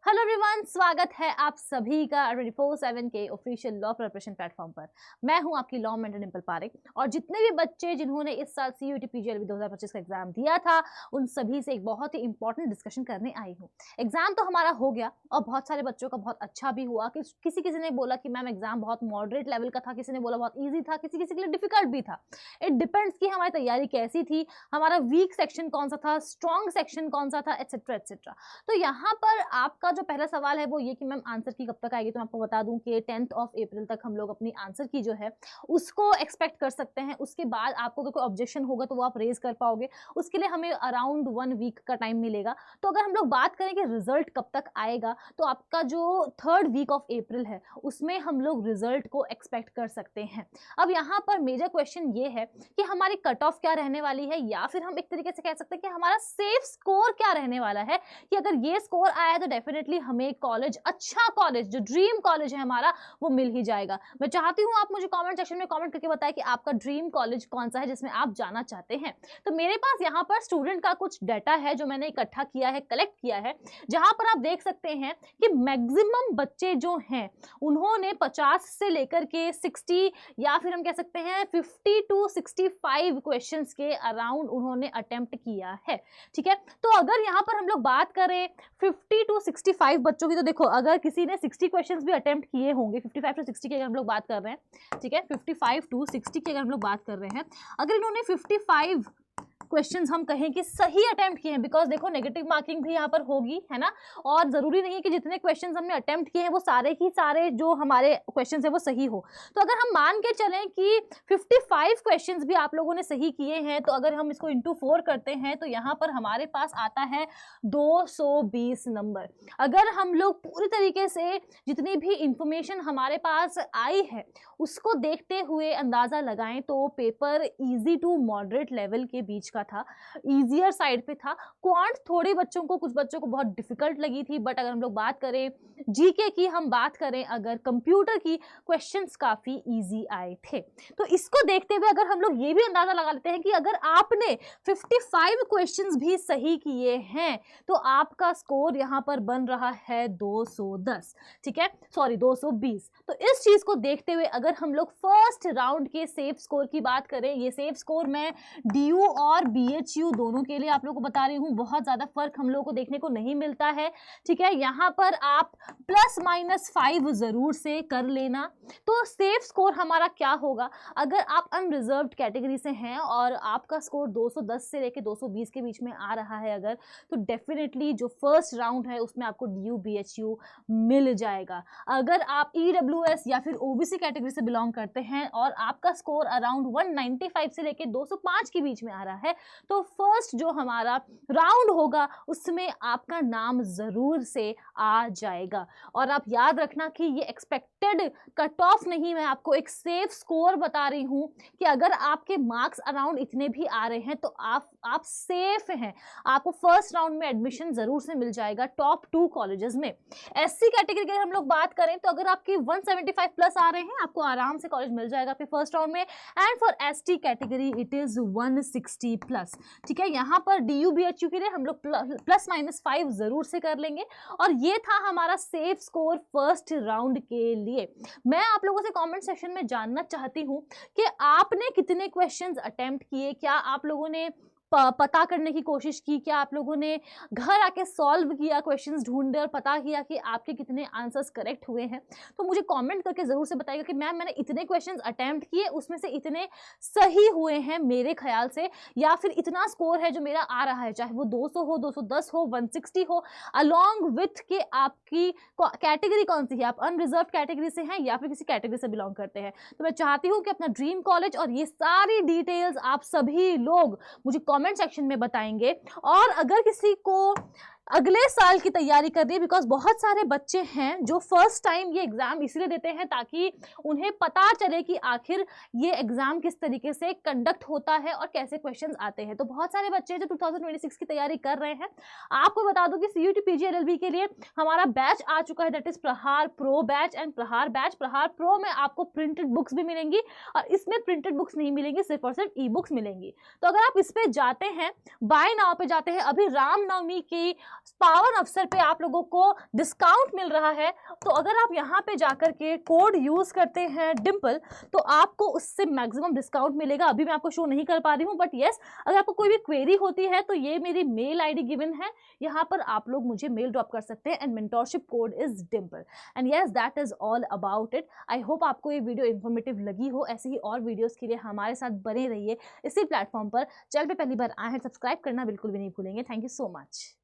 Hello everyone, स्वागत है आप सभी का 24/7 के ऑफिशियल लॉ प्रिपरेशन प्लेटफॉर्म पर। मैं हूं आपकी लॉ मेंटर डिंपल पारेख और जितने भी बच्चे जिन्होंने इस साल CUET PGLB 2025 का एग्जाम दिया था उन सभी से एक बहुत ही इंपॉर्टेंट डिस्कशन करने आई हूं। एग्जाम तो हमारा हो गया और बहुत सारे बच्चों का बहुत अच्छा भी हुआ कि किसी ने बोला कि मैम एग्जाम बहुत मॉडरेट लेवल का था, किसी ने बोला बहुत ईजी था, किसी के लिए डिफिकल्ट भी था। इट डिपेंड्स कि हमारी तैयारी कैसी थी, हमारा वीक सेक्शन कौन सा था, स्ट्रॉन्ग सेक्शन कौन सा था, एटसेट्रा एटसेट्रा। तो यहाँ पर आपका जो पहला सवाल है वो ये कि मैम आंसर की कब तक आएगी। तो मैं आपको बता दूं कि 10th of April तक हम लोग अपनी आंसर की जो है उसको एक्सपेक्ट कर सकते हैं। उसके बाद आपको अगर कोई ऑब्जेक्शन होगा तो वो आप रेज कर पाओगे, उसके लिए हमें अराउंड 1 वीक का टाइम मिलेगा। तो अगर हम लोग बात करें कि रिजल्ट कब तक आएगा, तो आपका जो 3rd वीक ऑफ अप्रैल है उसमें हम लोग रिजल्ट को एक्सपेक्ट कर सकते हैं। अब यहाँ पर मेजर क्वेश्चन ये है कि हमारी कट ऑफ क्या रहने वाली है, या फिर हम एक तरीके से कह सकते हैं कि हमारा सेफ स्कोर क्या रहने वाला है, कि अगर ये स्कोर आया है तो डेफिनेटली हमें कॉलेज, अच्छा कॉलेज जो ड्रीम कॉलेज है हमारा, वो मिल ही जाएगा। मैं चाहती हूं आप मुझे कमेंट सेक्शन में कमेंट करके बताएं कि आपका ड्रीम कॉलेज कौन सा है जिसमें आप जाना चाहते हैं। तो मेरे पास यहाँ पर स्टूडेंट का कुछ डाटा है जो मैंने इकट्ठा किया है, कलेक्ट किया है, जहां पर आप देख सकते हैं कि मैक्सिमम बच्चे जो हैं उन्होंने 50 से लेकर के 60 या फिर हम कह सकते हैं 50 to 65 क्वेश्चंस के अराउंड उन्होंने अटेम्प्ट किया है। ठीक है, तो अगर यहाँ पर हम लोग बात करें 50 to 65 बच्चों की, तो देखो अगर किसी ने 60 क्वेश्चंस भी अटेम्प्ट किए होंगे, 55 to 60 की अगर हम लोग बात कर रहे हैं, ठीक है, 55 to 60 की अगर हम लोग बात कर रहे हैं, अगर इन्होंने 55 क्वेश्चंस हम कहें कि सही अटेम्प्ट किए हैं, बिकॉज देखो नेगेटिव मार्किंग भी यहाँ पर होगी, है ना, और जरूरी नहीं है कि जितने क्वेश्चंस हमने अटेम्प्ट किए हैं वो सारे ही सारे जो हमारे क्वेश्चंस है वो सही हो। तो अगर हम मान के चलें कि 55 क्वेश्चंस भी आप लोगों ने सही किए हैं, तो अगर हम इसको इंटू 4 करते हैं तो यहाँ पर हमारे पास आता है 220 नंबर। अगर हम लोग पूरी तरीके से जितनी भी इंफॉर्मेशन हमारे पास आई है उसको देखते हुए अंदाजा लगाएं तो paper easy to moderate level के बीच का था, इजियर साइड पे था। क्वांट थोड़ी बच्चों को, कुछ बच्चों को बहुत डिफिकल्ट लगी थी, बट अगर हम लोग बात करें जीके की, हम बात करें अगर कंप्यूटर की, क्वेश्चंस काफी इजी आए थे। तो इसको देखते हुए अगर हम लोग ये भी अंदाजा लगा लेते हैं कि अगर आपने 55 क्वेश्चंस भी सही किए हैं तो आपका स्कोर यहाँ पर बन रहा है 210, ठीक है, सॉरी 220। तो इस चीज को देखते हुए अगर हम लोग फर्स्ट राउंड के सेफ स्कोर की बात करें, ये सेफ स्कोर मैं DU और BHU दोनों के लिए आप लोगों को बता रही हूँ, बहुत ज्यादा फर्क हम लोगों को देखने को नहीं मिलता है। ठीक है, यहाँ पर आप ±5 जरूर से कर लेना। तो सेफ स्कोर हमारा क्या होगा, अगर आप अनरिजर्व्ड कैटेगरी से हैं और आपका स्कोर 210 से लेकर 220 के बीच में आ रहा है अगर, तो डेफिनेटली जो फर्स्ट राउंड है उसमें आपको DU BHU मिल जाएगा। अगर आप EWS या फिर OBC कैटेगरी से बिलोंग करते हैं और आपका स्कोर अराउंड 195 से लेकर 205 के बीच में आ रहा है, तो फर्स्ट जो हमारा राउंड होगा उसमें आपका नाम जरूर से आ जाएगा। और आप याद रखना कि ये एक्सपेक्टेड कट ऑफ नहीं, मैं आपको एक सेफ स्कोर बता रही हूं कि अगर आपके मार्क्स अराउंड इतने भी आ रहे हैं तो आप सेफ हैं, आपको फर्स्ट राउंड में एडमिशन जरूर से मिल जाएगा टॉप 2 कॉलेजेस में। SC कैटेगरी की हम लोग बात करें तो अगर आपके 175 प्लस आ रहे हैं आपको आराम से कॉलेज मिल जाएगा आपके फर्स्ट राउंड में। And for ST category it is 160 plus. ठीक है, यहाँ पर DU BHU के लिए हम लोग ±5 जरूर से कर लेंगे। और ये था हमारा सेफ स्कोर फर्स्ट राउंड के लिए। मैं आप लोगों से कमेंट सेक्शन में जानना चाहती हूँ कि आपने कितने क्वेश्चंस अटेम्प्ट किए, क्या आप लोगों ने पता करने की कोशिश की, क्या आप लोगों ने घर आके सॉल्व किया, क्वेश्चंस ढूंढे और पता किया कि आपके कितने आंसर्स करेक्ट हुए हैं। तो मुझे कमेंट करके जरूर से बताइएगा कि मैम मैंने इतने क्वेश्चंस अटेम्प्ट किए, उसमें से इतने सही हुए हैं मेरे ख्याल से, या फिर इतना स्कोर है जो मेरा आ रहा है, चाहे वो 200 हो, 210 हो, 160 हो, अलॉन्ग विथ के आपकी कैटेगरी कौन सी है, आप अनरिजर्व कैटेगरी से हैं या फिर किसी कैटेगरी से बिलोंग करते हैं। तो मैं चाहती हूँ कि अपना ड्रीम कॉलेज और ये सारी डिटेल्स आप सभी लोग मुझे कमेंट सेक्शन में बताएंगे। और अगर किसी को अगले साल की तैयारी कर रही है, बिकॉज बहुत सारे बच्चे हैं जो फर्स्ट टाइम ये एग्जाम इसलिए देते हैं ताकि उन्हें पता चले कि आखिर ये एग्जाम किस तरीके से कंडक्ट होता है और कैसे क्वेश्चंस आते हैं। तो बहुत सारे बच्चे जो 2026 की तैयारी कर रहे हैं, आपको बता दूं कि CUET PG LLB के लिए हमारा बैच आ चुका है, दैट इज प्रहार प्रो बैच एंड प्रहार बैच। प्रहार प्रो में आपको प्रिंटेड बुक्स भी मिलेंगी और इसमें प्रिंटेड बुक्स नहीं मिलेंगी, सिर्फ और सिर्फ ई बुक्स मिलेंगी। तो अगर आप इस पे जाते हैं, बाय नाउ पे जाते हैं, अभी रामनवमी की पावन अवसर पे आप लोगों को डिस्काउंट मिल रहा है। तो अगर आप यहाँ पे जाकर के कोड यूज करते हैं डिम्पल, तो आपको उससे मैक्सिमम डिस्काउंट मिलेगा। अभी मैं आपको शो नहीं कर पा रही हूँ, बट यस, अगर आपको कोई भी क्वेरी होती है तो ये मेरी मेल आईडी गिवन है, यहाँ पर आप लोग मुझे मेल ड्रॉप कर सकते हैं and mentorship code is Dimple. And yes, that is all about it. I hope आपको ये वीडियो इन्फॉर्मेटिव लगी हो। ऐसे ही और वीडियोस के लिए हमारे साथ बने रहिए इसी प्लेटफॉर्म पर। चैनल पे पहली बार आए हैं, सब्सक्राइब करना बिल्कुल भी नहीं भूलेंगे। Thank you so much.